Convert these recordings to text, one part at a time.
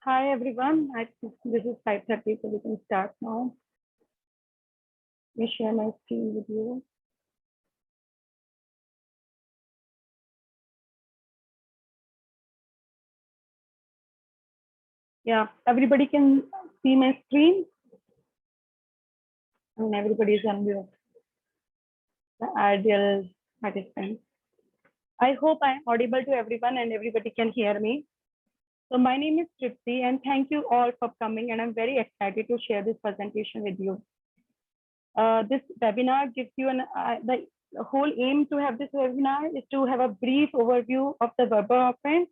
Hi everyone. This is 5:30, so we can start now. Let me share my screen with you. Yeah, everybody can see my screen and everybody is on mute. The ideal participant. I hope I'm audible to everyone and everybody can hear me. So my name is Tripti and thank you all for coming, and I'm very excited to share this presentation with you. This webinar gives you the whole aim to have this webinar is to have a brief overview of the verbal offense.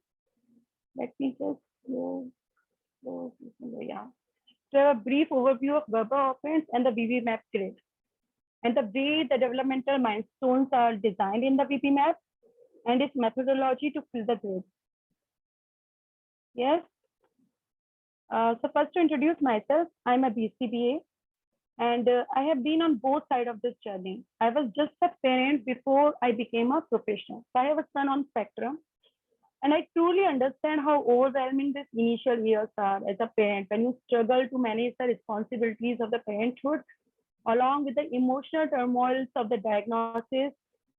Let me just yeah. So a brief overview of verbal offense and the VB-MAP grid, and the way the developmental milestones are designed in the VB-MAP and its methodology to fill the grid. Yes. So first to introduce myself, I'm a BCBA, and I have been on both sides of this journey. I was just a parent before I became a professional. So I have a son on spectrum, and I truly understand how overwhelming these initial years are as a parent when you struggle to manage the responsibilities of the parenthood along with the emotional turmoils of the diagnosis,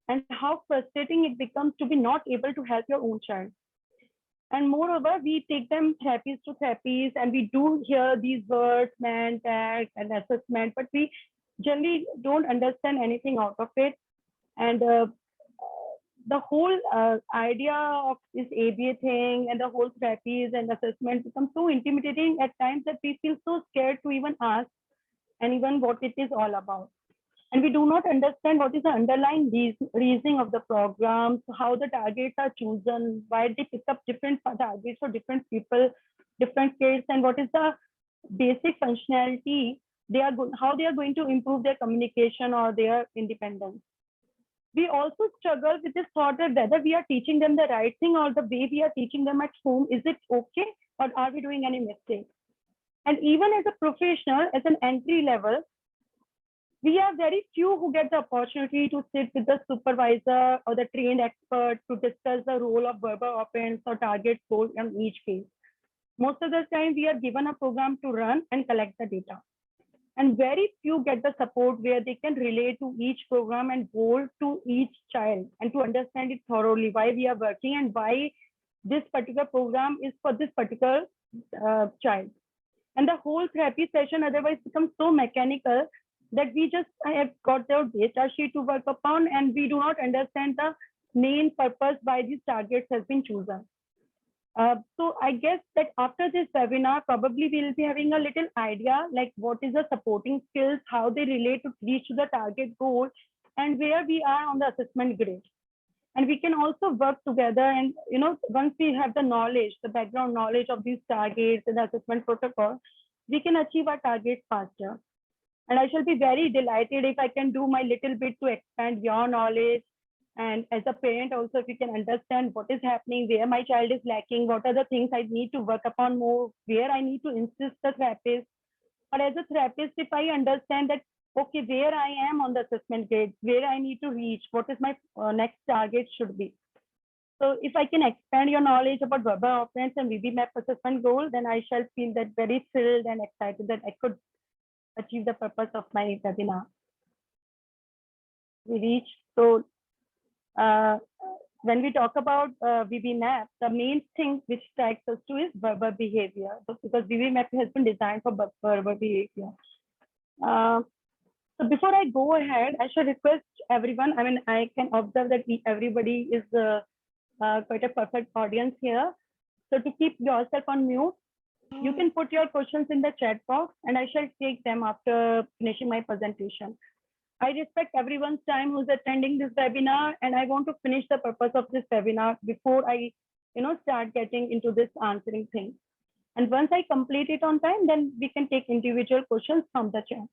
and how frustrating it becomes to be not able to help your own child. And moreover, we take them therapies to therapies, and we do hear these words, man, tag, and assessment, but we generally don't understand anything out of it. And the whole idea of this ABA thing and the whole therapies and assessment becomes so intimidating at times that we feel so scared to even ask and even what it is all about. And we do not understand what is the underlying reasoning of the programs, how the targets are chosen, why they pick up different targets for different people, different kids, and what is the basic functionality how they are going to improve their communication or their independence. We also struggle with this thought that whether we are teaching them the right thing or the way we are teaching them at home, is it okay, or are we doing any mistake? And even as a professional, as an entry level, we are very few who get the opportunity to sit with the supervisor or the trained expert to discuss the role of verbal offense or target goal in each case. Most of the time, we are given a program to run and collect the data. And very few get the support where they can relate to each program and goal to each child and to understand it thoroughly, why we are working and why this particular program is for this particular child. And the whole therapy session otherwise becomes so mechanical that we just have got the data sheet to work upon, and we do not understand the main purpose why these targets has been chosen. So I guess that after this webinar, probably we'll be having a little idea like what is the supporting skills, how they relate to reach to the target goal, and where we are on the assessment grid. And we can also work together, and once we have the knowledge, the background knowledge of these targets and the assessment protocol, we can achieve our targets faster. And I shall be very delighted if I can do my little bit to expand your knowledge. And as a parent also, if you can understand what is happening, where my child is lacking, what are the things I need to work upon more, where I need to insist the therapist. Or as a therapist, if I understand that, okay, where I am on the assessment grade, where I need to reach, what is my next target should be. So if I can expand your knowledge about verbal offense and VB-MAP assessment goal, then I shall feel that very thrilled and excited that I could achieve the purpose of my webinar. We reach. So when we talk about VB-MAP, the main thing which strikes us to is verbal behavior. So because VB-MAP has been designed for verbal behavior. So before I go ahead, I should request everyone. I mean, I can observe that everybody is quite a perfect audience here. So to keep yourself on mute, you can put your questions in the chat box and I shall take them after finishing my presentation. I respect everyone's time who's attending this webinar, and I want to finish the purpose of this webinar before I start getting into this answering thing. And once I complete it on time, then we can take individual questions from the chat.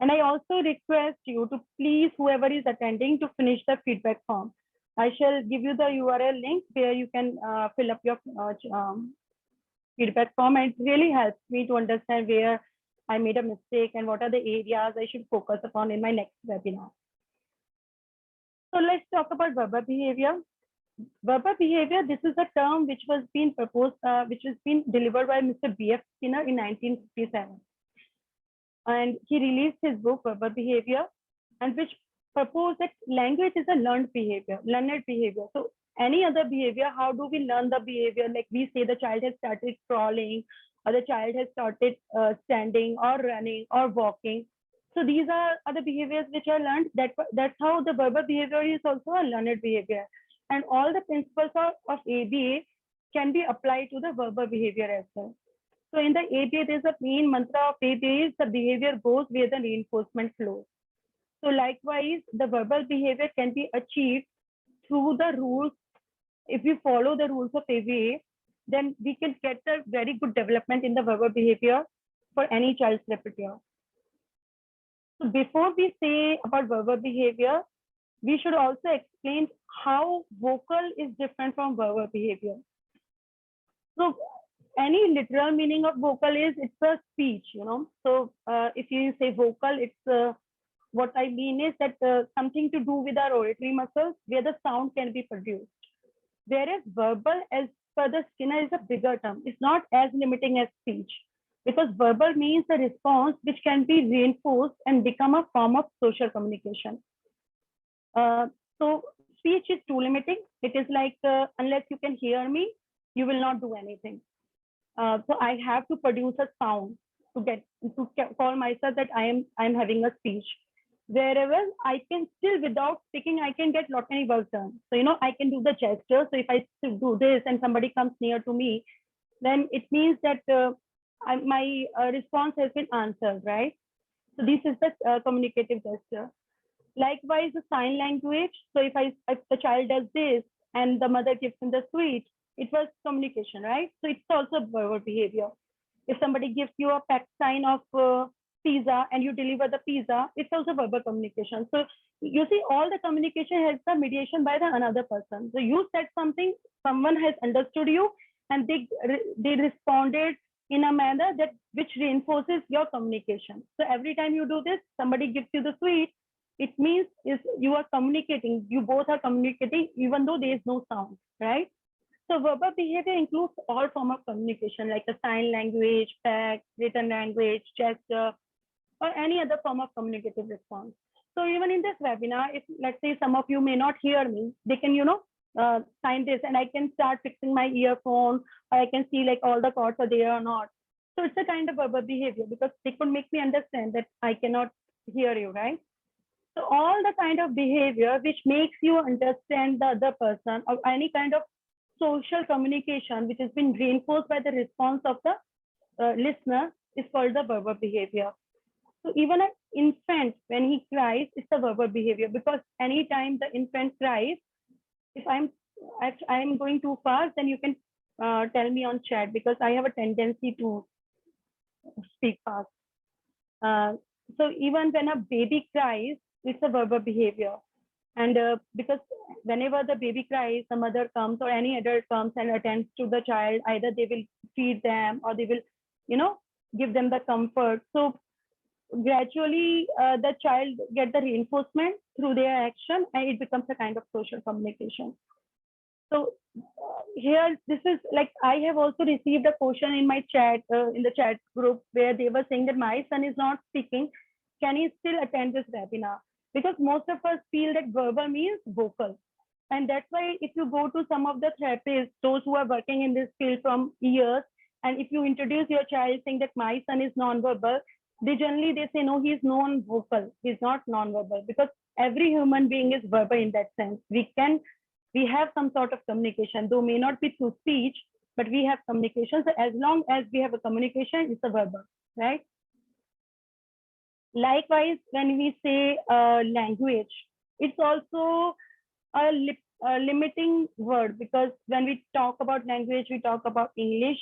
And I also request you to please, whoever is attending, to finish the feedback form. I shall give you the URL link where you can fill up your feedback form. And it really helps me to understand where I made a mistake and what are the areas I should focus upon in my next webinar. So let's talk about verbal behavior. Verbal behavior, this is a term which was being proposed, which was being delivered by Mr. B.F. Skinner in 1957. And he released his book, Verbal Behavior, and which proposed that language is a learned behavior. So any other behavior, how do we learn the behavior? Like we say the child has started crawling, or the child has started standing or running or walking. So these are other behaviors which are learned. That's how the verbal behavior is also a learned behavior. And all the principles of ABA can be applied to the verbal behavior as well. So in the ABA, there's a main mantra of ABA is the behavior goes where the reinforcement flows. So likewise, the verbal behavior can be achieved through the rules. If we follow the rules of ABA, then we can get a very good development in the verbal behavior for any child's repertoire. So before we say about verbal behavior, we should also explain how vocal is different from verbal behavior. So any literal meaning of vocal is it's a speech, you know. So if you say vocal, it's what I mean is that something to do with our auditory muscles where the sound can be produced. Whereas verbal, as per the Skinner, is a bigger term. It's not as limiting as speech, because verbal means a response which can be reinforced and become a form of social communication. So speech is too limiting. It is like unless you can hear me, you will not do anything. So I have to produce a sound to call myself that I'm having a speech. Wherever I can still, without speaking, I can get lot many work done. So you know, I can do the gesture. So if I do this and somebody comes near to me, then it means that my response has been answered, right? So this is the communicative gesture. Likewise, the sign language. So if the child does this and the mother gives him the sweet, it was communication, right? So it's also verbal behavior. If somebody gives you a pack sign of pizza and you deliver the pizza, it's also verbal communication. So you see, all the communication has the mediation by the another person. So you said something, someone has understood you, and they responded in a manner that which reinforces your communication. So every time you do this, somebody gives you the sweet, it means is you are communicating. You both are communicating, even though there is no sound, right? So verbal behavior includes all form of communication, like a sign language, text, written language, gesture, or any other form of communicative response. So even in this webinar, if let's say some of you may not hear me, they can, sign this, and I can start fixing my earphone, or I can see like all the chords are there or not. So it's a kind of verbal behavior because they could make me understand that I cannot hear you, right? So all the kind of behavior which makes you understand the other person, or any kind of social communication which has been reinforced by the response of the listener, is called the verbal behavior. So even an infant, when he cries, it's a verbal behavior, because anytime the infant cries, if I'm going too fast, then you can tell me on chat, because I have a tendency to speak fast. So even when a baby cries, it's a verbal behavior. And because whenever the baby cries, the mother comes or any adult comes and attends to the child, either they will feed them or they will, give them the comfort. So gradually the child get the reinforcement through their action, and it becomes a kind of social communication. So here, this is like, I have also received a question in my chat, in the chat group, where they were saying that my son is not speaking. Can he still attend this webinar? Because most of us feel that verbal means vocal. And that's why if you go to some of the therapists, those who are working in this field from years, and if you introduce your child saying that my son is nonverbal, they say, no, he's non-vocal, he's not nonverbal, because every human being is verbal in that sense. We have some sort of communication, though may not be through speech, but we have communication. So as long as we have a communication, it's a verbal, right? Likewise, when we say language, it's also a limiting word, because when we talk about language, we talk about English.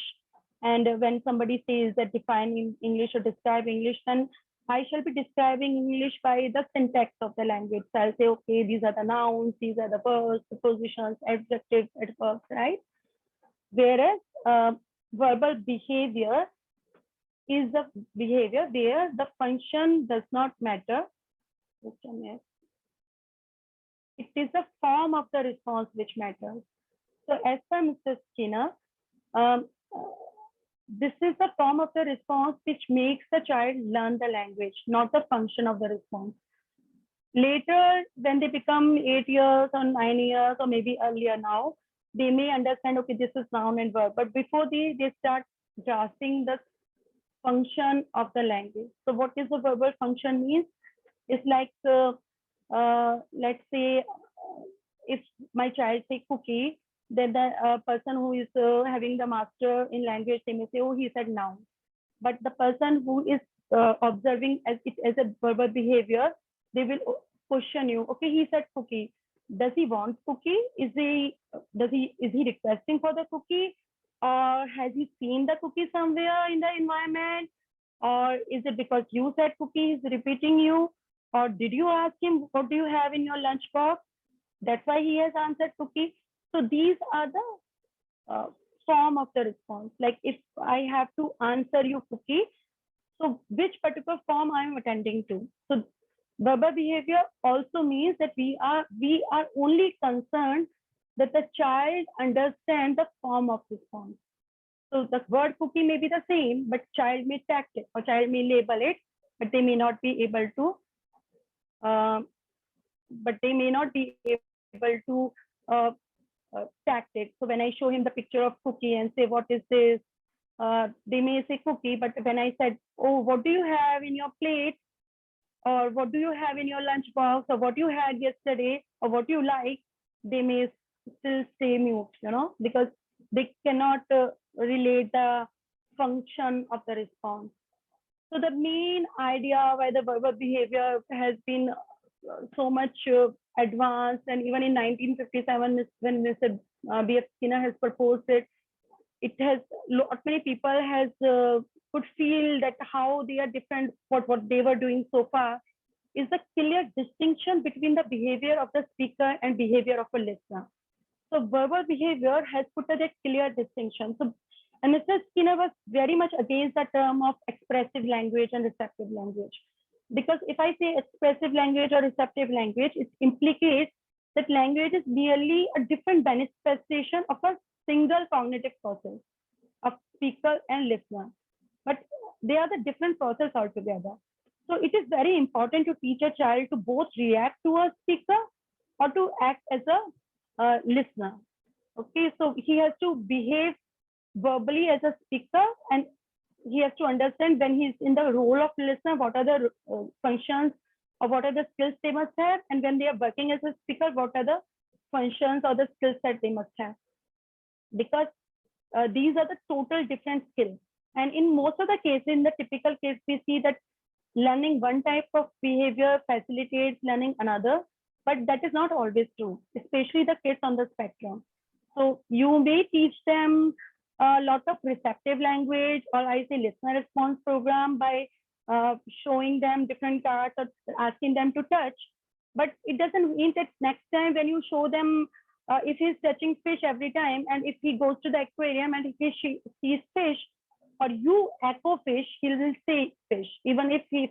And when somebody says that define English or describe English, then I shall be describing English by the syntax of the language. So I'll say, okay, these are the nouns, these are the verbs, prepositions, adjectives, adverbs, right? Whereas verbal behavior is the behavior where the function does not matter. It is the form of the response which matters. So as per Mr. Skinner, um, this is the form of the response which makes the child learn the language, not the function of the response. Later, when they become 8 years or 9 years, or maybe earlier now, they may understand, okay, this is noun and verb. But before they start grasping the function of the language. So what is the verbal function means? It's like, let's say, if my child say cookie, then the person who is having the master in language, they may say, oh, he said noun. But the person who is observing as it as a verbal behavior, they will question you. Okay, he said cookie. Does he want cookie? Is he requesting for the cookie, or has he seen the cookie somewhere in the environment, or is it because you said cookie is repeating you, or did you ask him what do you have in your lunchbox? That's why he has answered cookie. So these are the form of the response. Like if I have to answer you cookie, so which particular form I am attending to. So verbal behavior also means that we are only concerned that the child understands the form of response. So the word cookie may be the same, but child may tact it or child may label it, but they may not be able to tact it. So when I show him the picture of cookie and say, what is this? They may say cookie, but when I said, oh, what do you have in your plate? Or what do you have in your lunchbox? Or what you had yesterday? Or what you like? They may still stay mute, because they cannot relate the function of the response. So the main idea why the verbal behavior has been so much advanced, and even in 1957, when Mr. B.F. Skinner has proposed it, it has lot many people has could feel that how they are different. What they were doing so far is the clear distinction between the behavior of the speaker and behavior of a listener. So verbal behavior has put a clear distinction. So, and Mr. Skinner was very much against the term of expressive language and receptive language. Because if I say expressive language or receptive language, it implicates that language is merely a different manifestation of a single cognitive process of speaker and listener. But they are the different process altogether. So it is very important to teach a child to both react to a speaker or to act as a listener. Okay, so he has to behave verbally as a speaker, and he has to understand when he's in the role of listener, what are the functions or what are the skills they must have, and when they are working as a speaker, what are the functions or the skills that they must have. Because these are the total different skills. And in most of the cases, in the typical case, we see that learning one type of behavior facilitates learning another, but that is not always true, especially the kids on the spectrum. So you may teach them a lot of receptive language, or I say listener response program, by showing them different cards or asking them to touch. But it doesn't mean that next time when you show them, if he's touching fish every time, and if he goes to the aquarium and if he sees fish, or you echo fish, he will say fish, even if he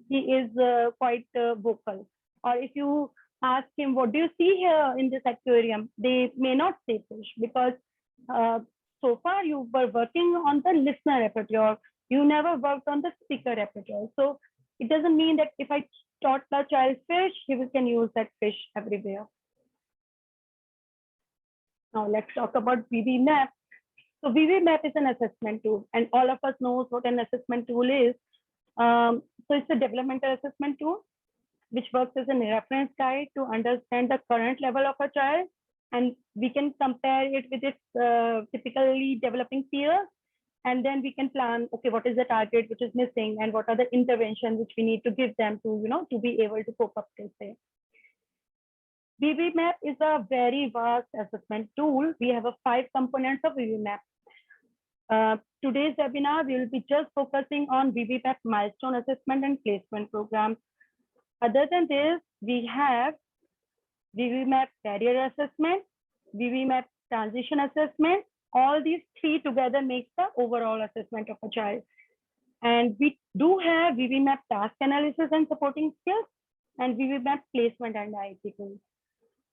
is quite vocal. Or if you ask him, what do you see here in this aquarium? They may not say fish, because so far you were working on the listener repertoire. You never worked on the speaker repertoire. So it doesn't mean that if I taught the child fish, he can use that fish everywhere. Now let's talk about VB-MAP. So VB-MAP is an assessment tool, and all of us knows what an assessment tool is. So it's a developmental assessment tool which works as a reference guide to understand the current level of a child, and we can compare it with its typically developing peers, and then we can plan, okay, what is the target which is missing, and what are the interventions which we need to give them to, to be able to cope up with it. VB-MAP is a very vast assessment tool. We have 5 components of VB-MAP. Today's webinar, we will be just focusing on VB-MAP milestone assessment and placement programs. Other than this, we have VB-MAP barrier assessment, VB-MAP transition assessment. All these 3 together make the overall assessment of a child. And we do have VB-MAP task analysis and supporting skills, and VB-MAP placement and IEP tools.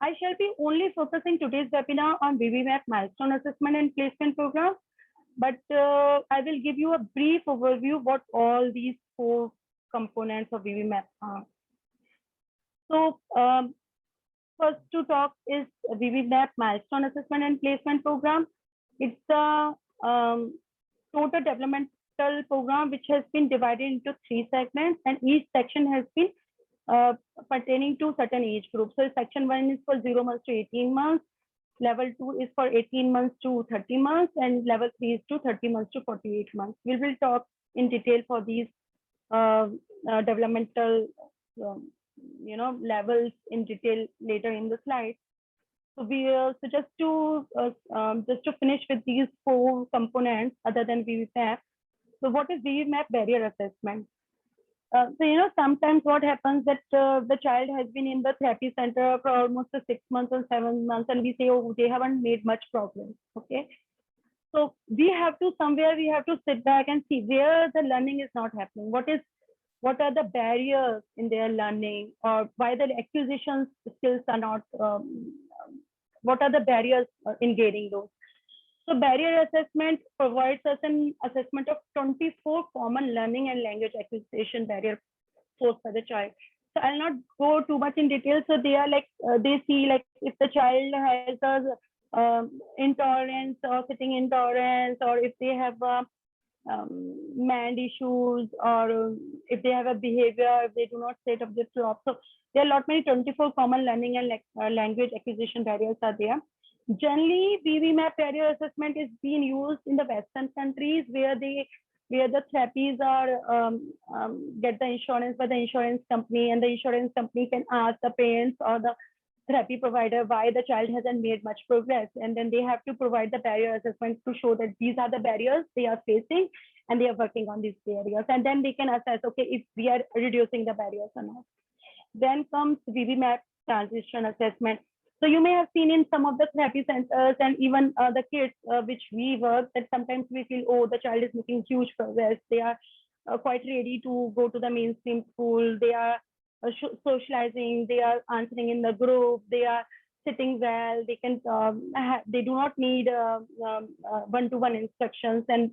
I shall be only focusing today's webinar on VBMAP milestone assessment and placement program, but I will give you a brief overview what all these four components of VBMAP are. So first to talk is VBMAP milestone assessment and placement program. It's a total developmental program which has been divided into 3 segments, and each section has been pertaining to certain age groups. So section 1 is for 0 months to 18 months, level 2 is for 18 months to 30 months, and level 3 is to 30 months to 48 months. We will talk in detail for these developmental levels in detail later in the slide. So just to finish with these 4 components other than VBMAP. So what is VBMAP barrier assessment? So sometimes what happens that the child has been in the therapy center for almost 6 months or 7 months, and we say, oh, they haven't made much progress. Okay, so we have to sit back and see where the learning is not happening. What are the barriers in their learning, or why the acquisition skills are not? What are the barriers in gaining those? So barrier assessment provides us an assessment of 24 common learning and language acquisition barrier posed by the child. So I'll not go too much in detail. So they are like, they see like if the child has a intolerance or sitting intolerance, or if they have mind issues, or if they have a behavior, if they do not set up the job. So there are a lot many 24 common learning and language acquisition barriers are there. Generally, VBMAP barrier assessment is being used in the Western countries where the therapies are get the insurance by the insurance company, and the insurance company can ask the parents or the therapy provider why the child hasn't made much progress, and then they have to provide the barrier assessment to show that these are the barriers they are facing and they are working on these barriers, and then they can assess, okay, if we are reducing the barriers or not. Then comes VBMAP transition assessment. So you may have seen in some of the therapy centers and even the kids which we work, that sometimes we feel, oh, the child is making huge progress. They are quite ready to go to the mainstream school. They are socializing. They are answering in the group. They are sitting well. They can. They do not need one-to-one instructions, and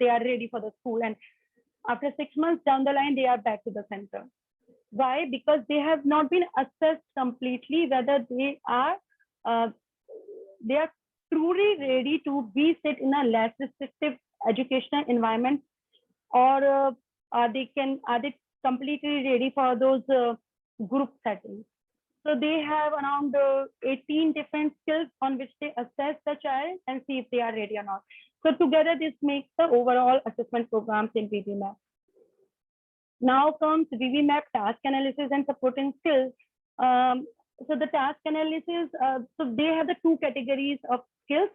they are ready for the school. And after 6 months down the line, they are back to the center. Why? Because they have not been assessed completely whether they are truly ready to be sit in a less restrictive educational environment, or are they completely ready for those group settings. So they have around 18 different skills on which they assess the child and see if they are ready or not. So together this makes the overall assessment programs in VBMAP. Now comes VBMAP task analysis and supporting skills. So the task analysis, so they have the 2 categories of skills.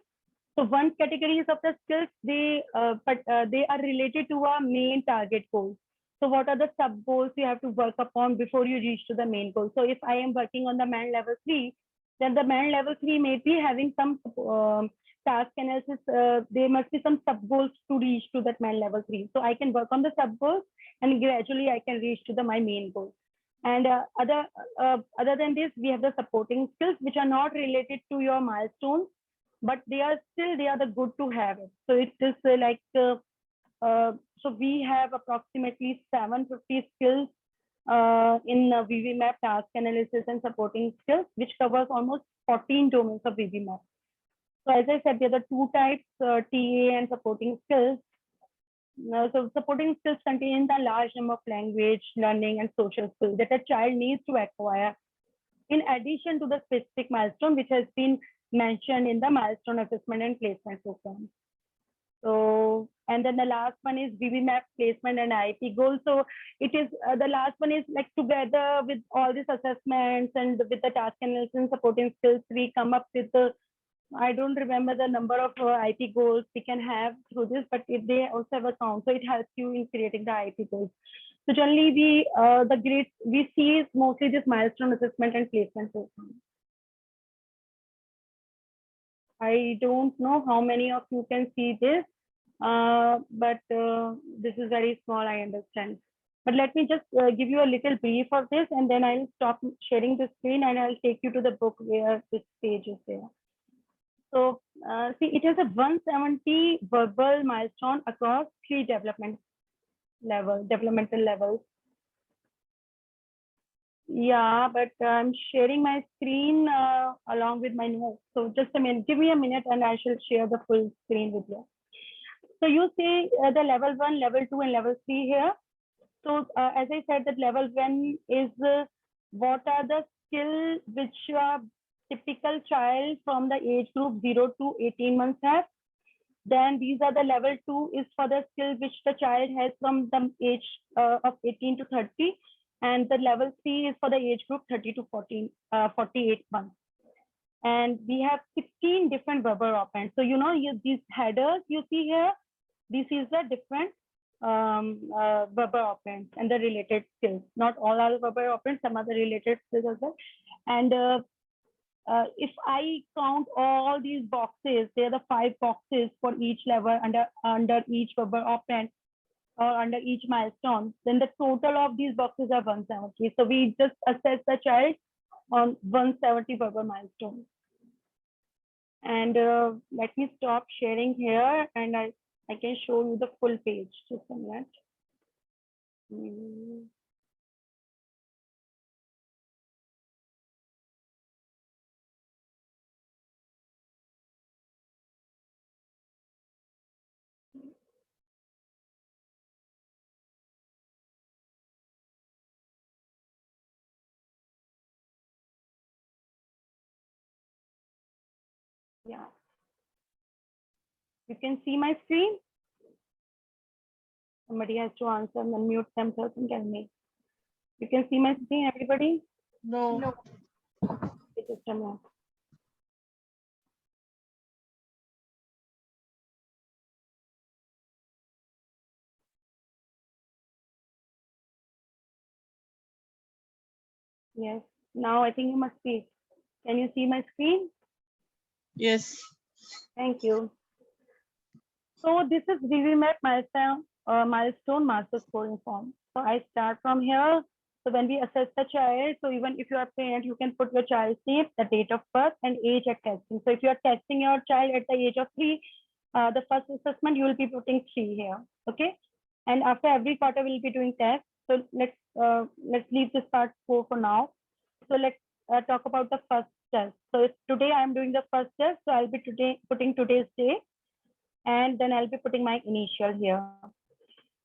So one category is of the skills, they are related to our main target goals. So what are the sub goals you have to work upon before you reach to the main goal? So if I am working on the MAN level 3, then the MAN level 3 may be having some task analysis. There must be some sub goals to reach to that MAN level 3. So I can work on the sub goals, and gradually I can reach to my main goal. And other than this, we have the supporting skills, which are not related to your milestones, but they are the good to have it. So it is like so we have approximately 750 skills in VBMAP task analysis and supporting skills, which covers almost 14 domains of VBMAP. So as I said, there are 2 types, TA and supporting skills. So supporting skills contain a large number of language, learning, and social skills that a child needs to acquire, in addition to the specific milestone which has been mentioned in the milestone assessment and placement program. So, and then the last one is VBMAP placement and IEP goals. So it is the last one is like together with all these assessments and with the task analysis and supporting skills, we come up with the, I don't remember the number of IEP goals we can have through this, but if they also have a count, so it helps you in creating the IEP goals. So generally, the grades we see is mostly this milestone assessment and placement program. I don't know how many of you can see this, but this is very small, I understand. But let me just give you a little brief of this, and then I'll stop sharing the screen and I'll take you to the book where this page is there. So see, it has a 170 verbal milestone across 3 developmental levels. Yeah, but I'm sharing my screen along with my notes. So just a minute, give me a minute and I shall share the full screen with you. So you see the level 1, level 2 and level 3 here. So as I said, that level 1 is what are the skills which a typical child from the age group 0 to 18 months has. Then these are the level 2 is for the skills which the child has from the age of 18 to 30. And the level 3 is for the age group 30 to 48 months. And we have 16 different verbal operands. So, you know, these headers you see here, this is the different verbal operands and the related skills. Not all are verbal operands, some are the related skills as well. And if I count all these boxes, there are the 5 boxes for each level under each verbal operand or under each milestone, then the total of these boxes are 170. So we just assess the child on 170 verbal milestones. And let me stop sharing here and I can show you the full page. Just a minute. Yeah. You can see my screen. Somebody has to answer and unmute themselves and tell me. You can see my screen, everybody? No. Just a minute. Yes. Now I think you must see. Can you see my screen? Yes. Thank you. So this is VVMAP milestone master scoring form. So I start from here. So when we assess the child, so even if you are parent, you can put your child's name, the date of birth, and age at testing. So if you are testing your child at the age of 3, the first assessment you will be putting 3 here. Okay. And after every quarter we'll be doing tests. So let's leave this part 4 for now. So let's talk about the first test. So today I'm doing the first test. So I'll be putting today's day, and then I'll be putting my initial here.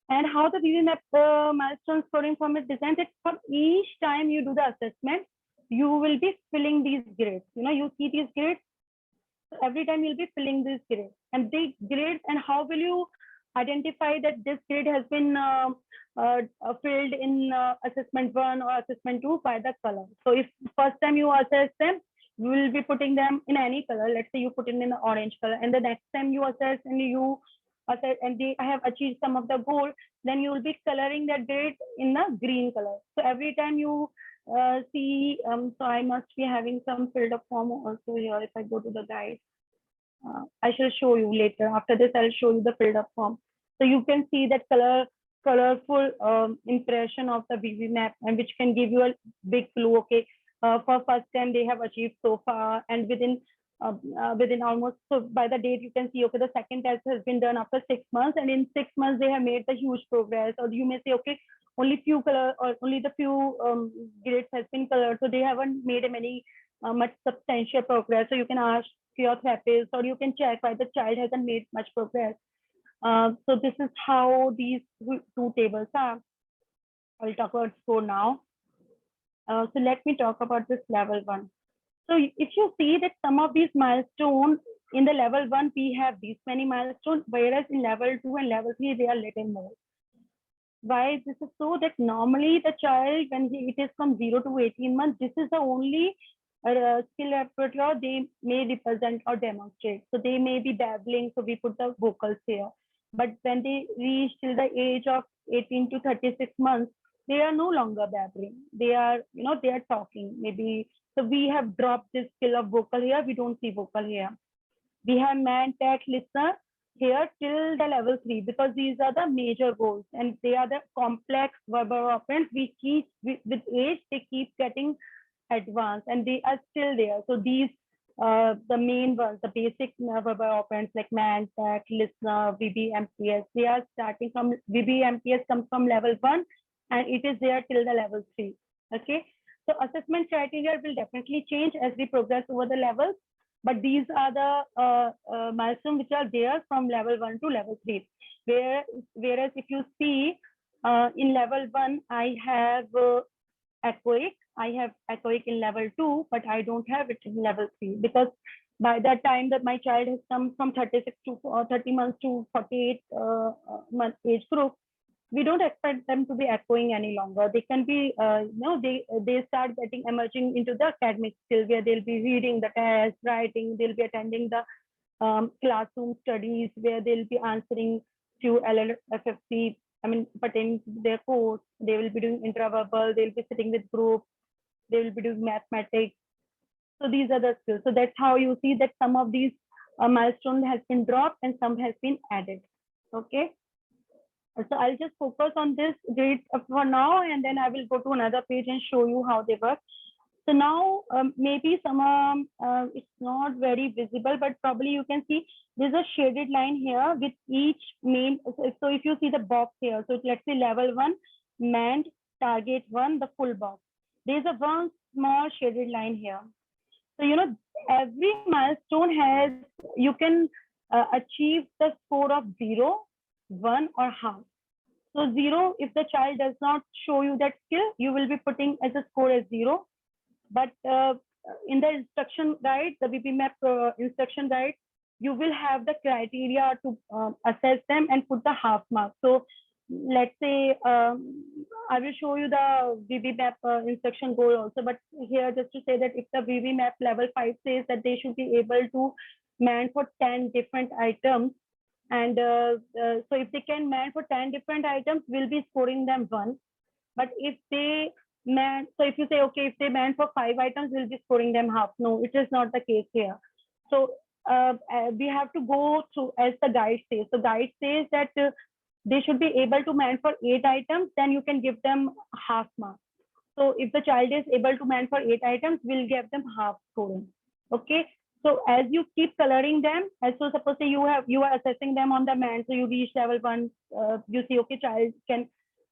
And how the VVMAP milestone scoring form is designed, that for each time you do the assessment, you will be filling these grades. You know, you see these grades. So every time you'll be filling these grades. And the grades, and how will you identify that this grade has been filled in assessment 1 or assessment 2 by the color. So if first time you assess them, you will be putting them in any color. Let's say you put it in the orange color, and the next time you assess and you assess and they have achieved some of the goal, then you will be coloring that grade in the green color. So every time you see, so I must be having some filled up form also here. If I go to the guide, I shall show you later. After this, I'll show you the filled up form. So you can see that colorful impression of the VVMAP, and which can give you a big clue. Okay, for first time they have achieved so far, and within almost, so by the date you can see, okay, the second test has been done after 6 months, and in 6 months they have made the huge progress. Or you may say, okay, only few color or only the few grades has been colored, so they haven't made many much substantial progress. So you can ask your therapist, or you can check why the child hasn't made much progress. So this is how these 2 tables are. I'll talk about score now. So let me talk about this level 1. So if you see that some of these milestones in the level 1, we have these many milestones, whereas in level 2 and level 3, they are little more. Why this is so? That normally the child, when it is from 0 to 18 months, this is the only skill repertoire they may represent or demonstrate. So they may be babbling, so we put the vocals here. But when they reach till the age of 18 to 36 months, they are no longer babbling. They are, you know, they are talking maybe. So we have dropped this skill of vocal here. We don't see vocal here. We have man, tat, listener. here till the level 3, because these are the major goals and they are the complex verbal operands. We keep with age, they keep getting advanced and they are still there. So these the main ones, the basic verbal operands like man, tag, listener, VB, they are starting from VB, comes from level 1 and it is there till the level 3. Okay. So assessment criteria will definitely change as we progress over the levels, but these are the milestones which are there from level 1 to level 3. Whereas if you see in level 1, I have echoic. I have echoic in level 2, but I don't have it in level 3 because by that time that my child has come from 36 to 30 months to 48 month age group, we don't expect them to be echoing any longer. They can be, they start getting emerging into the academic skill where they'll be reading the test, writing, they'll be attending the classroom studies where they'll be answering to LLFFC, pertaining to their course. They will be doing intraverbal, they'll be sitting with groups, they will be doing mathematics. So these are the skills. So that's how you see that some of these milestones has been dropped and some has been added. Okay. So I'll just focus on this grade for now, and then I will go to another page and show you how they work. So now maybe some it's not very visible, but probably you can see there's a shaded line here with each main. So if you see the box here, so let's say level 1, manned, target 1, the full box. There's a one small shaded line here. So every milestone has, you can achieve the score of 0, 1 or half. So 0, if the child does not show you that skill, you will be putting as a score as 0. But in the instruction guide, the VB-MAP instruction guide, you will have the criteria to assess them and put the half mark. So let's say I will show you the VB-MAP instruction goal also, but here just to say that if the VB-MAP level 5 says that they should be able to man for 10 different items, and so if they can man for 10 different items, we'll be scoring them 1. But if they man, so if you say, okay, if they man for 5 items, we'll be scoring them half. No, it is not the case here. So we have to go through as the guide says. So guide says that they should be able to man for 8 items, then you can give them half mark. So if the child is able to man for 8 items, we'll give them half scoring. Okay. So as you keep coloring them, as so suppose say you are assessing them on the man, so you reach level 1, you see, okay, child can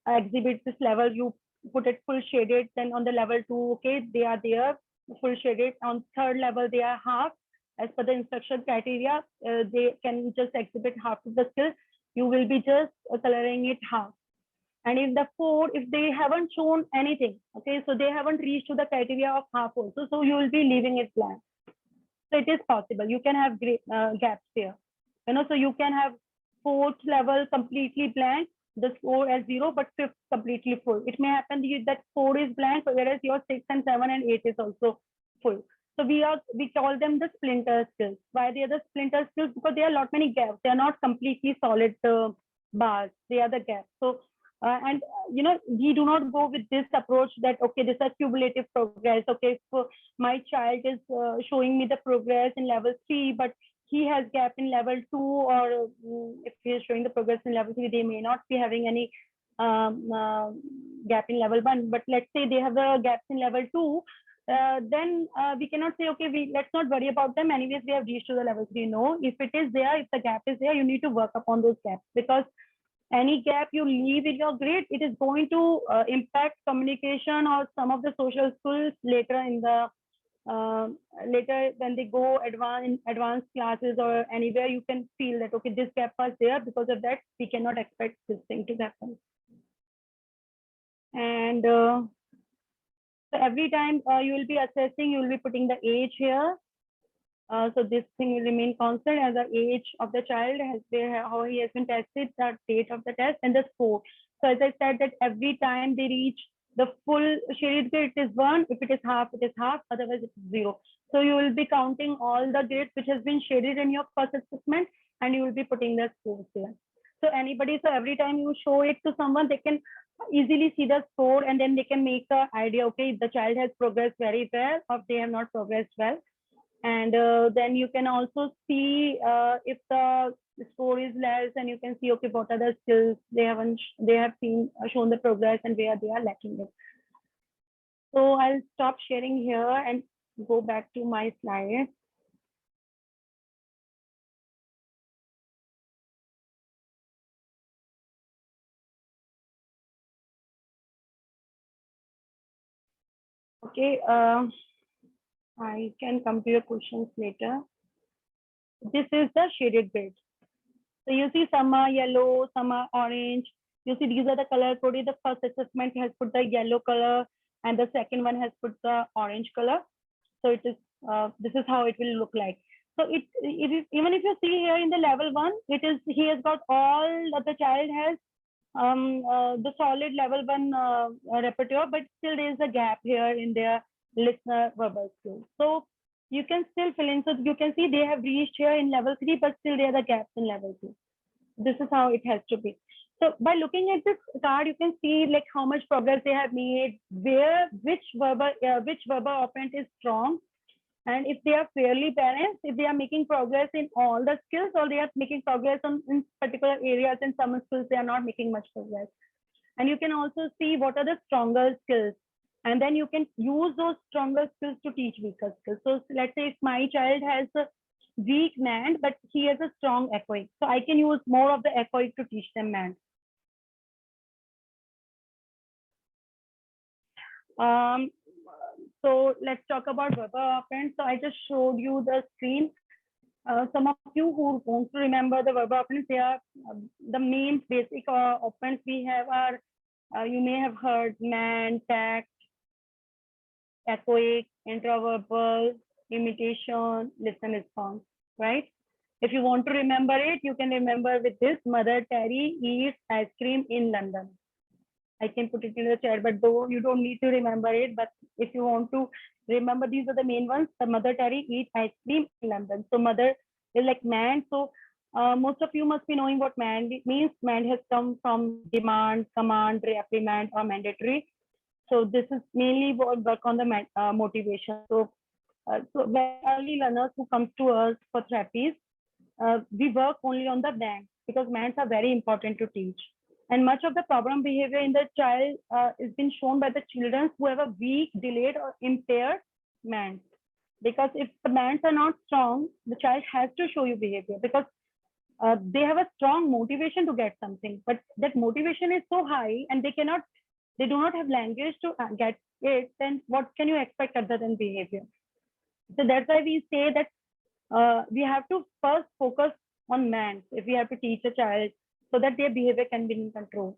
exhibit this level, you put it full shaded. Then on the level 2, okay, they are there full shaded. On 3rd level, they are half. As per the instruction criteria, they can just exhibit half of the skill. You will be just coloring it half. And in the 4, if they haven't shown anything, okay, so they haven't reached to the criteria of half also, so you will be leaving it blank. So it is possible. You can have gaps here. So you can have 4th level completely blank, the score as 0, but 5th completely full. It may happen that 4 is blank, whereas your 6 and 7 and 8 is also full. So we call them the splinter skills. Why they are the splinter skills? Because there are a lot many gaps. They are not completely solid bars. They are the gaps. So and we do not go with this approach that okay, this is cumulative progress. Okay, so my child is showing me the progress in level 3, but he has gap in level 2, or if he is showing the progress in level 3, they may not be having any gap in level 1. But let's say they have the gaps in level 2, then we cannot say, okay, let's not worry about them. Anyways, we have reached to the level 3. No, if it is there, if the gap is there, you need to work upon those gaps, because any gap you leave in your grade, it is going to impact communication or some of the social skills later in the later when they go advanced classes or anywhere. You can feel that okay, this gap was there, because of that we cannot expect this thing to happen. And so every time you will be assessing, you will be putting the age here. So this thing will remain constant as the age of the child, how he has been tested, the date of the test, and the score. So as I said that every time they reach the full shaded grade, it is 1. If it is half, it is half. Otherwise, it is 0. So you will be counting all the grades which has been shaded in your first assessment, and you will be putting the scores there. So every time you show it to someone, they can easily see the score, and then they can make an idea, okay, if the child has progressed very well or they have not progressed well. And then you can also see if the score is less, and you can see, okay, what are the skills they haven't, they have seen, shown the progress and where they are lacking it. So I'll stop sharing here and go back to my slide. Okay, I can come to your questions later. This is the shaded bit. So you see some are yellow, some are orange. You see these are the color coded. The first assessment has put the yellow color and the second one has put the orange color. So it is, this is how it will look like. So it is, even if you see here in the level 1, it is, he has got all, the child has the solid level 1 repertoire, but still there is a gap here in their listener verbal skills. So you can still fill in. So you can see they have reached here in level 3, but still there are the gaps in level 2. This is how it has to be. So by looking at this card, you can see like how much progress they have made, where which verbal operant is strong, and if they are fairly balanced, if they are making progress in all the skills, or they are making progress in particular areas, in some skills they are not making much progress. And you can also see what are the stronger skills, and then you can use those stronger skills to teach weaker skills. So let's say if my child has a weak MAND, but he has a strong echoic, so I can use more of the echoic to teach them MAND. So let's talk about verbal operands. So I just showed you the screen. Some of you who want to remember the verbal operands, they are the main basic operands we have are, you may have heard MAND, TACT, echoic, intraverbal, imitation, listen, response, right? If you want to remember it, you can remember with this: Mother Terry eats ice cream in London. I can put it in the chat, but though you don't need to remember it, but if you want to remember, these are the main ones. The Mother Terry eats ice cream in London. So mother is like MAND. So most of you must be knowing what MAND means. MAND has come from demand, command, reprimand, or mandatory. So this is mainly work on the motivation. So very early learners who comes to us for therapies, we work only on the MAND, because MANDs are very important to teach. And much of the problem behavior in the child is been shown by the children who have a weak, delayed, or impaired MAND. Because if the MANDs are not strong, the child has to show you behavior, because they have a strong motivation to get something, but that motivation is so high and they do not have language to get it, then what can you expect other than behavior? So that's why we say that we have to first focus on MANDs if we have to teach a child, so that their behavior can be in control.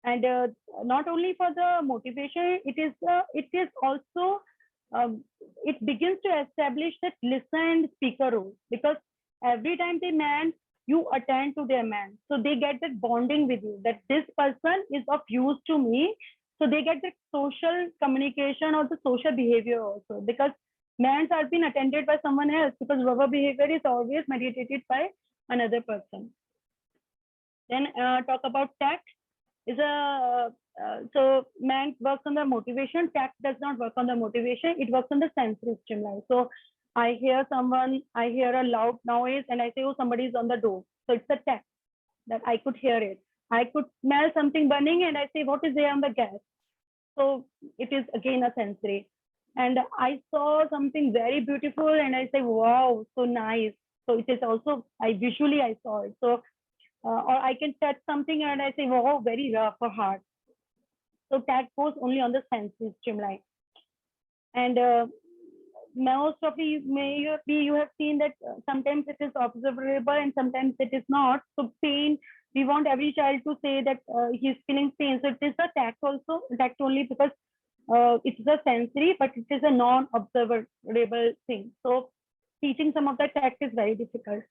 And not only for the motivation, it is also, it begins to establish that listener and speaker role, because every time they MAND, you attend to their MAND. So they get that bonding with you, that this person is of use to me. So they get that social communication or the social behavior also, because MANDs are being attended by someone else, because verbal behavior is always meditated by another person. Then talk about TACT. Is a so MAND works on the motivation. TACT does not work on the motivation. It works on the sensory stimuli. So I hear someone, I hear a loud noise, and I say, oh, somebody is on the door. So it's a TACT that I could hear it. I could smell something burning, and I say, what is there on the gas? So it is again a sensory. And I saw something very beautiful, and I say, wow, so nice. So it is also, I visually I saw it. So or I can touch something and I say, wow, very rough or hard. So TACT goes only on the sensory stimuli. And most of you you have seen that sometimes it is observable and sometimes it is not. So pain, we want every child to say that he's feeling pain. So it is a TACT also, TACT only, because it is a sensory, but it is a non-observable thing. So teaching some of the TACT is very difficult.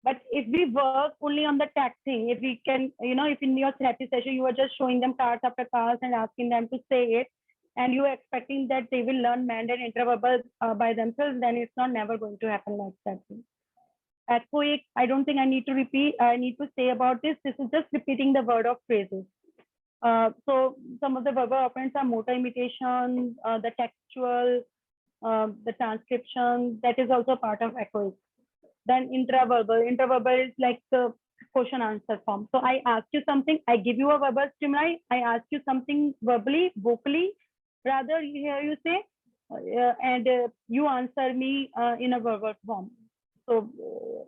But if we work only on the TACT thing, if we can, if in your therapy session you are just showing them cards after cards and asking them to say it, and you are expecting that they will learn MAND and intraverbal by themselves, then it's never going to happen like that. Echoic, I don't think I need to say about this. This is just repeating the word of phrases. So some of the verbal operands are motor imitation, the textual, the transcription, that is also part of echoic. Then intraverbal is like the question answer form. So I ask you something, I give you a verbal stimuli, I ask you something verbally, vocally, rather here you say, and you answer me in a verbal form. So,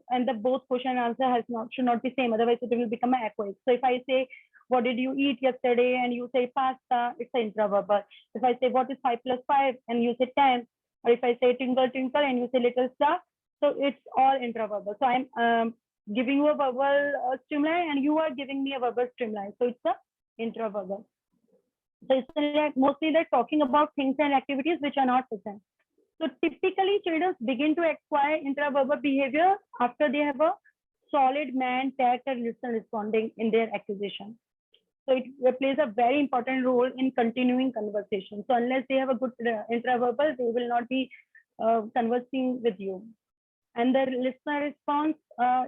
and the both question and answer should not be same, otherwise it will become an echoic. So if I say, what did you eat yesterday? And you say pasta, it's an intraverbal. If I say, what is 5 plus 5? And you say 10. Or if I say twinkle, twinkle, and you say little star, so it's all intraverbal. So I'm giving you a verbal stimuli and you are giving me a verbal stimuli. So it's a intraverbal. So it's like mostly they're talking about things and activities which are not present. So typically children begin to acquire intraverbal behavior after they have a solid man, tact, and listen responding in their acquisition. So it plays a very important role in continuing conversation. So unless they have a good intraverbal, they will not be conversing with you. And the listener response,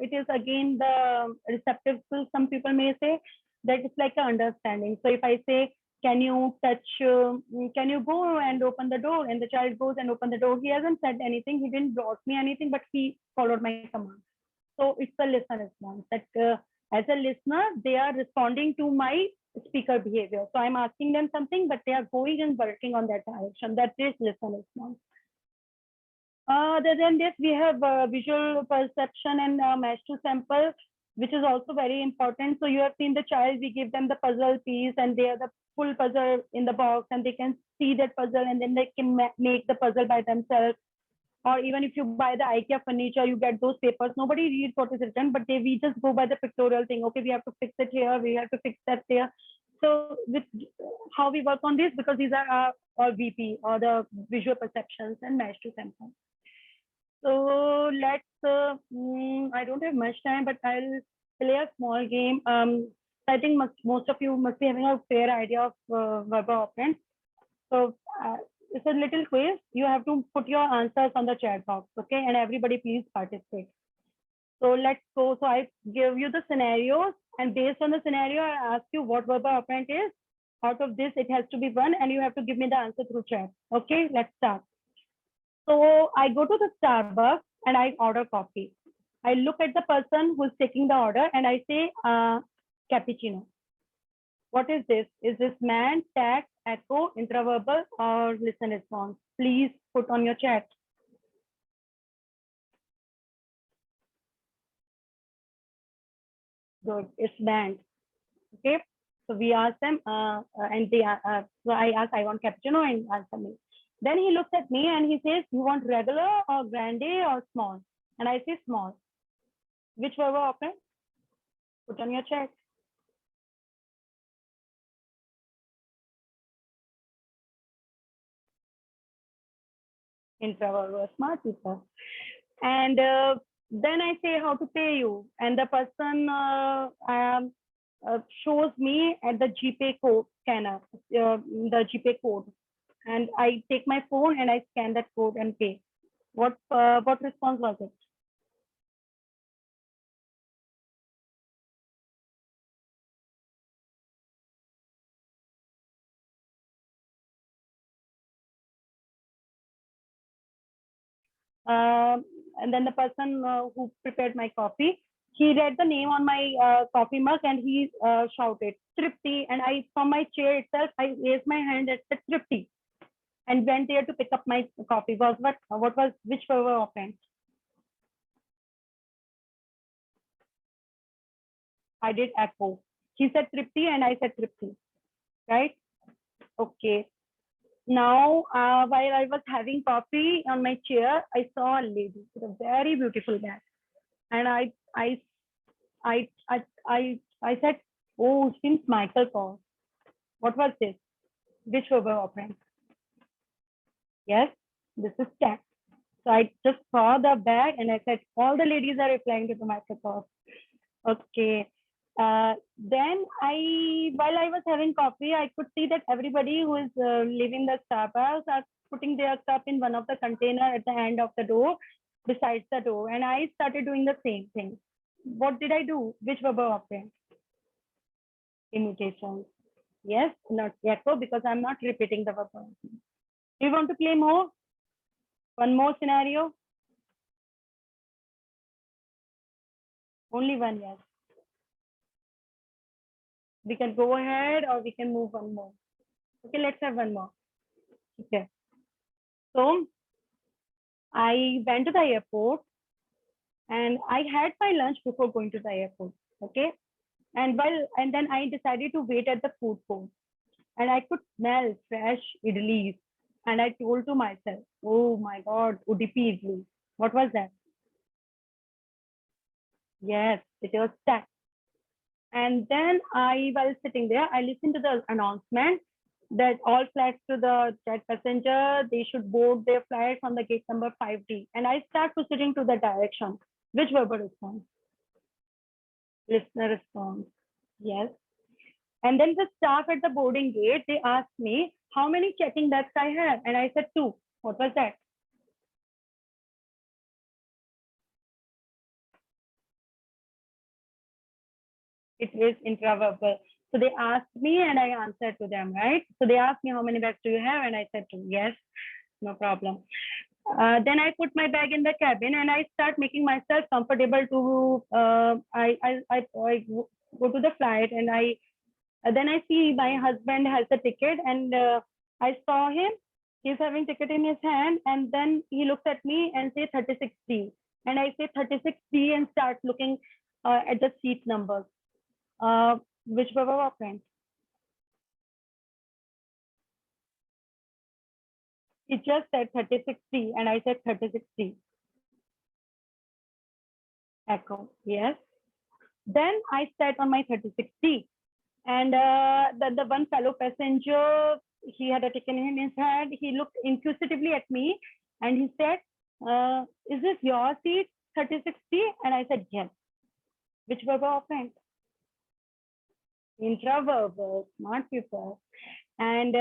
it is again the receptive skill. Some people may say that it's like an understanding. So if I say, can you touch, can you go and open the door? And the child goes and open the door. He hasn't said anything. He didn't brought me anything, but he followed my command. So it's a listener response that as a listener, they are responding to my speaker behavior. So I'm asking them something, but they are going and working on that direction. That is listener response. Other than this, we have visual perception and match to sample, which is also very important. So you have seen the child, we give them the puzzle piece and they are the full puzzle in the box and they can see that puzzle and then they can make the puzzle by themselves. Or even if you buy the IKEA furniture, you get those papers. Nobody reads what is written, but we just go by the pictorial thing. Okay, we have to fix it here, we have to fix that there. So with how we work on this, because these are our VP or the visual perceptions and match to sample. So let's, I don't have much time, but I'll play a small game. I think most of you must be having a fair idea of verbal operants. So it's a little quiz. You have to put your answers on the chat box, okay? And everybody please participate. So let's go. So I give you the scenarios and based on the scenario, I ask you what verbal operant is. Out of this, it has to be one and you have to give me the answer through chat. Okay, let's start. So I go to the Starbucks and I order coffee. I look at the person who's taking the order and I say, cappuccino. What is this? Is this man, tact, echo, intraverbal, or listen response? Please put on your chat. Good, it's banned. Okay, so we ask them, and they so I ask, I want cappuccino, and answer me. Then he looks at me and he says, you want regular or grande or small? And I say small. Which verbal operant? Put on your chat. Intraverbal, smart people. And then I say how to pay you, and the person shows me at the GPay code scanner, the GPay code, and I take my phone and I scan that code and pay. What response was it? And then the person who prepared my coffee, he read the name on my coffee mug and he shouted Tripti, and I from my chair itself I raised my hand at the Tripti and went there to pick up my coffee. Was what was which verbal operant? I did echo. He said Tripti and I said Tripti, right? Okay. Now, while I was having coffee on my chair, I saw a lady with a very beautiful bag, and I said, "Oh, since Michael Kors, what was this? Which verbal operant?" Yes, this is cat. So I just saw the bag and I said, all the ladies are replying to the Michael Kors. Okay. Then while I was having coffee, I could see that everybody who is leaving the Starbucks are putting their cup in one of the container at the end of the door, besides the door. And I started doing the same thing. What did I do? Which verbal operant? Imitation. Yes, not echo because I'm not repeating the verbal. Do you want to play more? One more scenario. Only one, yes. We can go ahead or we can move one more. Okay, let's have one more. Okay. So I went to the airport and I had my lunch before going to the airport. Okay. And then I decided to wait at the food court and I could smell fresh idlis. And I told to myself, oh my God, Udupi idli. What was that? Yes, it was that. And then while sitting there, I listened to the announcement that all flights to the jet passenger, they should board their flight from the gate number 5D. And I start proceeding to the direction. Which verbal response? Listener response. Yes. And then the staff at the boarding gate, they asked me how many checking bags I have. And I said two. What was that? It is intraverbal. So they asked me and I answered to them, right? So they asked me how many bags do you have? And I said two. Yes, no problem. Then I put my bag in the cabin and I start making myself comfortable to, I go to the flight and then I see my husband has a ticket and I saw him, he's having ticket in his hand and then he looks at me and say 36D. And I say 36D and start looking at the seat numbers. Which verb operand? He just said 36D and I said 36D. Echo, yes. Then I sat on my 36D and the one fellow passenger, he had a ticket in his hand. He looked inquisitively at me and he said, is this your seat, 36D? And I said, yes. Which verb operand? Intraverbal, smart people. And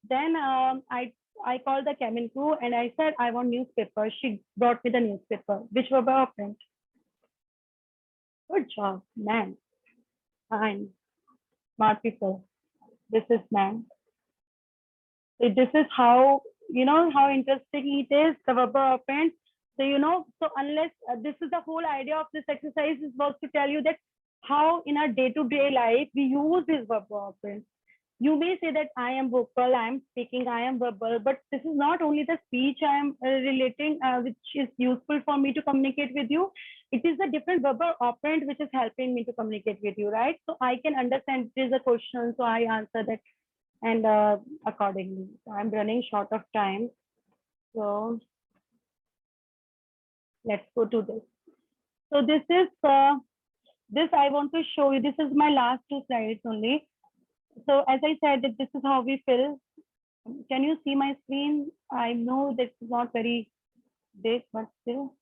then I called the cabin crew and I said, I want newspaper. She brought me the newspaper. Which verb operand? Good job, man. Fine. Smart people. This is man. So this is how, how interesting it is, the verb operand. So, so unless this is the whole idea of this exercise is was to tell you that how in our day-to-day life we use this verb operand. You may say that I am vocal, I am speaking, I am verbal, but this is not only the speech I am relating, which is useful for me to communicate with you. It is a different verbal operand which is helping me to communicate with you, right? So I can understand it is a question, so I answer that and accordingly. So I'm running short of time. So let's go to this. So this is, this I want to show you, this is my last two slides only. So as I said, that this is how we fill. Can you see my screen? I know this is not very big, but still.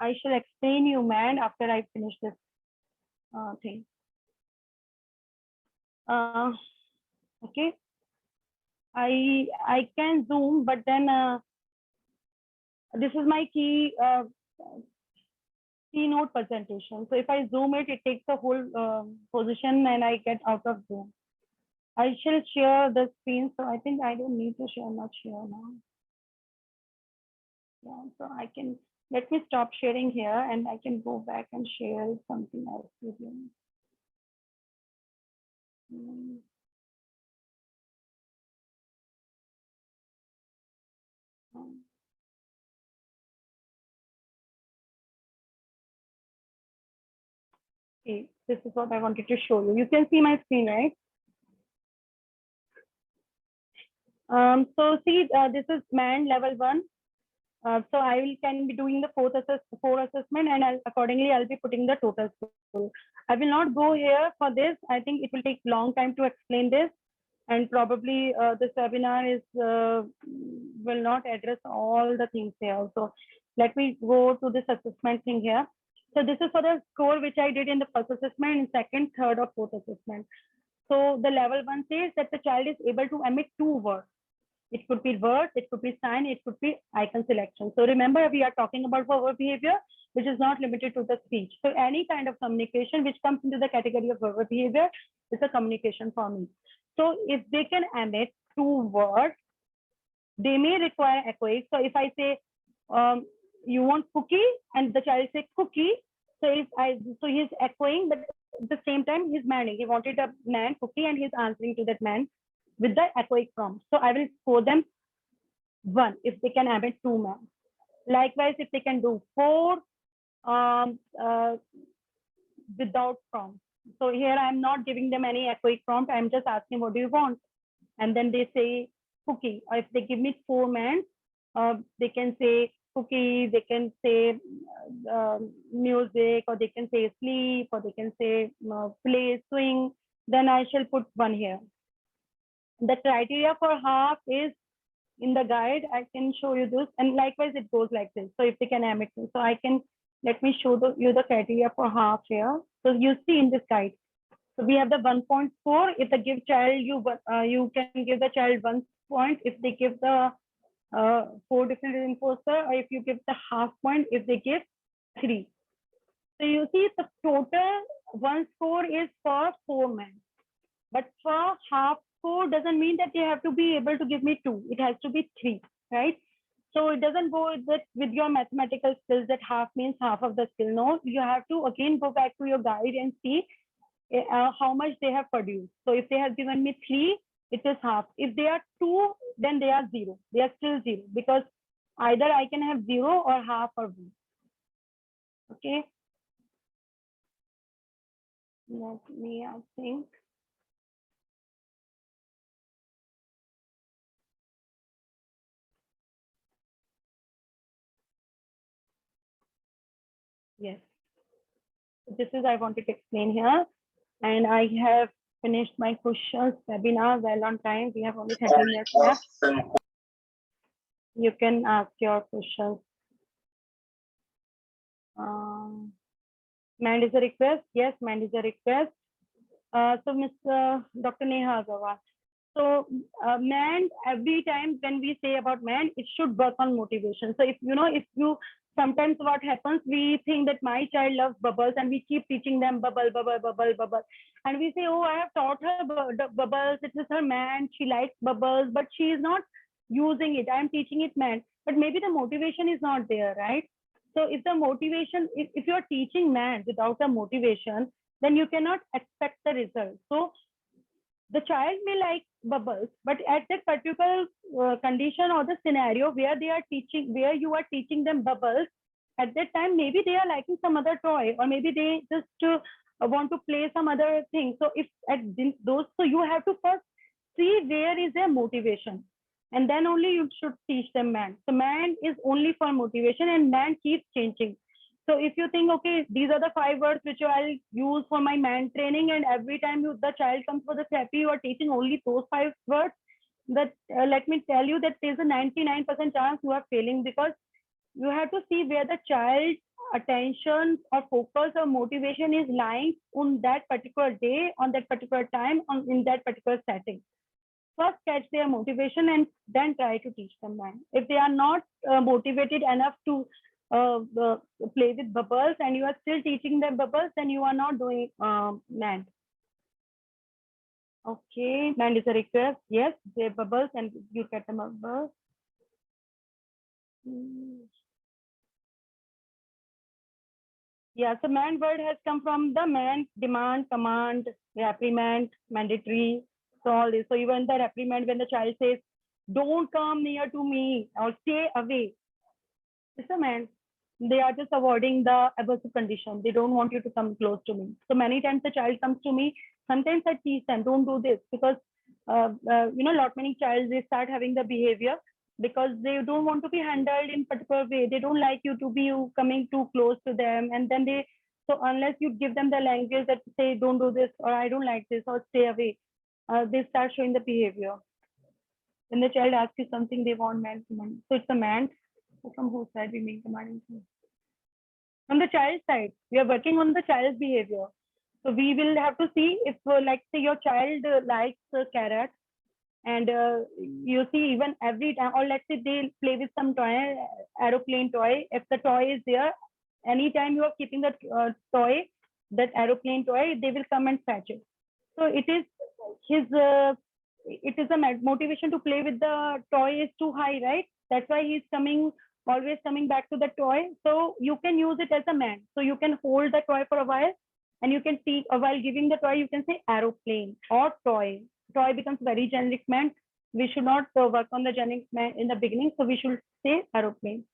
I shall explain you, man, after I finish this thing. Okay. I can zoom, but then this is my keynote presentation. So if I zoom it, it takes the whole position and I get out of zoom. I shall share the screen. So I think I don't need to share much here now. Yeah, so I can, let me stop sharing here and I can go back and share something else with you. Okay, this is what I wanted to show you. You can see my screen, right? So see, this is MAN level 1. So can be doing the four assessment and accordingly I'll be putting the total score. I will not go here for this. I think it will take long time to explain this and probably this webinar is will not address all the things here. So let me go to this assessment thing here. So this is for the score which I did in the first assessment, in second, third or fourth assessment. So the level 1 says that the child is able to emit 2 words. It could be words, it could be sign, it could be icon selection. So remember, we are talking about verbal behavior, which is not limited to the speech. So any kind of communication which comes into the category of verbal behavior is a communication for me. So if they can emit 2 words, They may require echoic. So if I say, you want cookie, and the child says cookie, so he's echoing, but at the same time he's manning. He wanted a man cookie, and he's answering to that man with the echoic prompt. So I will score them 1 if they can emit 2 man. Likewise, if they can do 4 without prompt. So here I'm not giving them any echoic prompt. I'm just asking, what do you want? And then they say cookie. Or if they give me 4 man, they can say cookie, they can say music, or they can say sleep, or they can say play, swing. Then I shall put 1 here. The criteria for half is in the guide. I can show you this, and likewise it goes like this. So if they can emit, so I can, let me show you the criteria for half here. So you see in this guide. So we have the 1.4. If the give child, you can give the child 1 point if they give the 4 different reinforcer, or if you give the half point if they give 3. So you see the total 1 score is for 4 men, but for half score doesn't mean that they have to be able to give me 2. It has to be 3, right? So it doesn't go with your mathematical skills that half means half of the skill. No, you have to again go back to your guide and see how much they have produced. So if they have given me 3, it is half. If they are 2, then they are 0. They are still 0, because either I can have 0 or half or 1. Okay. Let me, I think. Yes. This is I wanted to explain here. And I have finished my questions webinar well on time. We have only 30 minutes left. You can ask your questions. Mand is a request. Yes, Mand is a request. So Mr. Dr. Neha Agarwal. So Mand, every time when we say about Mand, it should work on motivation. So if you sometimes what happens, we think that my child loves bubbles, and we keep teaching them bubble, bubble, bubble, bubble. And we say, oh, I have taught her bubbles. It is her Mand. She likes bubbles, but she is not using it. I'm teaching it Mand. But maybe the motivation is not there, right? So if the motivation, if you're teaching Mand without a motivation, then you cannot expect the result. So the child may like bubbles, but at that particular condition or the scenario where you are teaching them bubbles, at that time maybe they are liking some other toy, or maybe they just want to play some other thing. So if at those, so you have to first see where is their motivation, and then only you should teach them Mand. So Mand is only for motivation, and Mand keeps changing. So if you think, okay, these are the 5 words which I'll use for my Mand training, and every time the child comes for the therapy, you are teaching only those 5 words, that let me tell you that there's a 99% chance you are failing, because you have to see where the child's attention or focus or motivation is lying on that particular day, on that particular time, in that particular setting. First catch their motivation and then try to teach them Mand. If they are not motivated enough to play with bubbles, and you are still teaching them bubbles, then you are not doing Mand. Okay, Mand is a request. Yes, they bubbles, and you get them bubbles. Yeah, so Mand word has come from the man, demand, command, reprimand, mandatory. So all this. So even the reprimand, when the child says, "Don't come near to me," or "Stay away," it's a man. They are just avoiding the abusive condition. They don't want you to come close to me. So many times the child comes to me. Sometimes I teach them, don't do this, because lot many child, they start having the behavior because they don't want to be handled in particular way. They don't like you to be coming too close to them, and then so unless you give them the language that say, don't do this, or I don't like this, or stay away, they start showing the behavior. When the child asks you something, they want man command. So it's a man. From whose side we make commanding? From the child side. We are working on the child's behavior. So we will have to see if, like, say your child likes carrot, and you see even every time, or let's say they play with some toy, aeroplane toy. If the toy is there, anytime you are keeping that toy, that aeroplane toy, they will come and fetch it. So it is his it is a motivation to play with the toy is too high, right? That's why he's always coming back to the toy. So you can use it as a man. So you can hold the toy for a while, and you can see while giving the toy, you can say aeroplane or toy. Toy becomes very generic man. We should not work on the generic man in the beginning. So we should say aeroplane.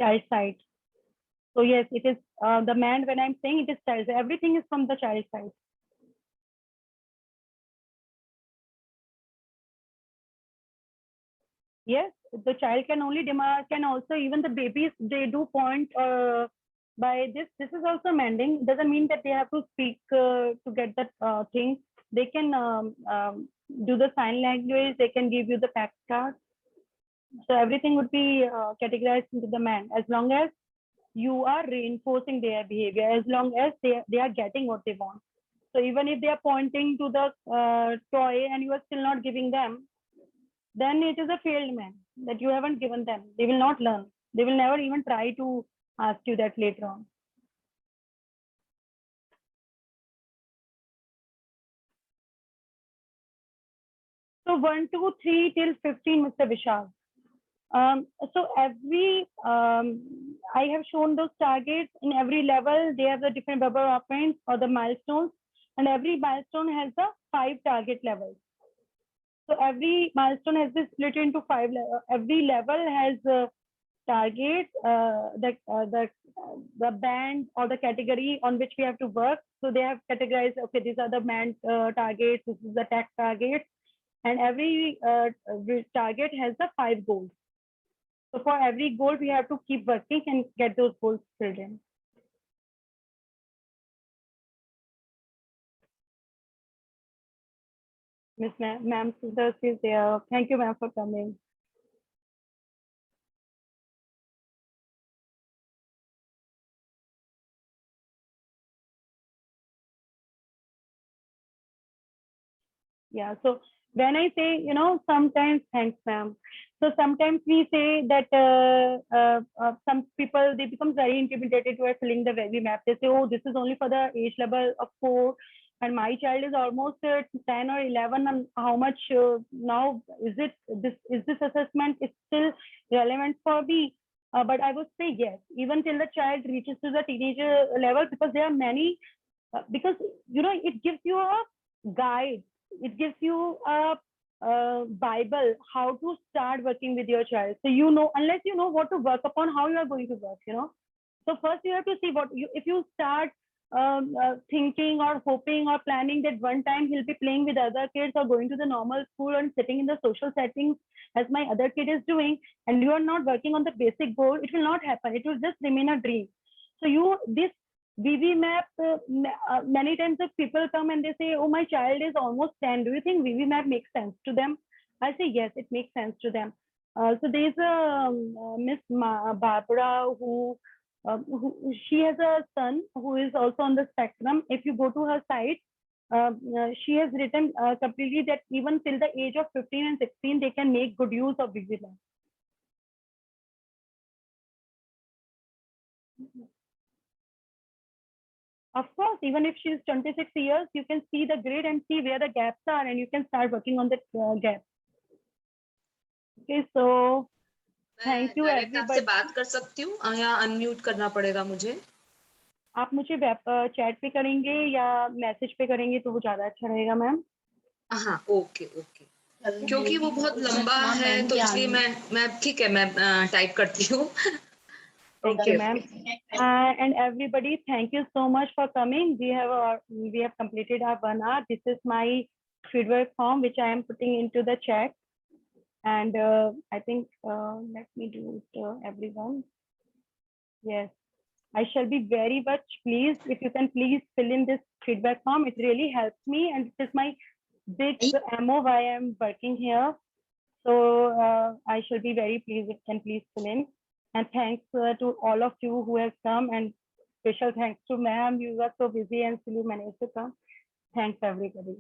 Child side. So yes, it is the man. When I'm saying it is child, everything is from the child side. Yes, the child can only demand, can also, even the babies, they do point by this. This is also mending. Doesn't mean that they have to speak to get that thing. They can do the sign language. They can give you the fact card. So everything would be categorized into the man, as long as you are reinforcing their behavior, as long as they are getting what they want. So even if they are pointing to the toy and you are still not giving them, then it is a failed man, that you haven't given them. They will not learn. They will never even try to ask you that later on. So 1, 2, 3 till 15, Mr. Vishal. So every, I have shown those targets in every level. They have the different developments or the milestones, and every milestone has the 5 target levels. So every milestone has been split into 5 levels. Every level has target, the band or the category on which we have to work. So they have categorized, okay, these are the man targets, this is the tech target, and every target has the 5 goals. So for every goal, we have to keep working and get those goals filled in. Miss Ma'am Sudhar is there. Thank you, ma'am, for coming. Yeah, so when I say, sometimes, thanks, ma'am. So sometimes we say that some people, they become very intimidated to filling the Webby map. They say, oh, this is only for the age level of 4, and my child is almost 10 or 11. And how much now is this assessment is still relevant for me? But I would say yes, even till the child reaches to the teenager level, because there are many, because it gives you a guide, it gives you a Bible how to start working with your child. So unless you know what to work upon, how you are going to work. So first you have to see if you start thinking or hoping or planning that one time he'll be playing with other kids or going to the normal school and sitting in the social settings as my other kid is doing, and you are not working on the basic goal, it will not happen. It will just remain a dream. So this Webby map, many times if people come and they say, oh, my child is almost 10. Do you think Webby map makes sense to them? I say, yes, it makes sense to them. So there's a Miss Barbara who she has a son who is also on the spectrum. If you go to her site, she has written completely that even till the age of 15 and 16, they can make good use of Webby map. Of course, even if she's 26 years, you can see the grid and see where the gaps are, and you can start working on the gap. Okay, so thank you everybody. आपसे बात कर सकती हूँ या unmute करना पड़ेगा मुझे? आप मुझे चैट पे करेंगे या मैसेज पे करेंगे तो वो ज्यादा अच्छा रहेगा मैम. हाँ, ओके ओके. क्योंकि वो बहुत लंबा है तो इसलिए मैं ठीक है, मैं टाइप करती हूँ. Thank you, ma'am. And everybody, thank you so much for coming. We have completed our 1 hour. This is my feedback form, which I am putting into the chat. And I think, let me do it, everyone. Yes, I shall be very much pleased if you can please fill in this feedback form. It really helps me, and it is my big ammo why I'm working here. So I shall be very pleased if you can please fill in. And thanks to all of you who have come, and special thanks to ma'am. You were so busy and still you managed to come. Thanks everybody.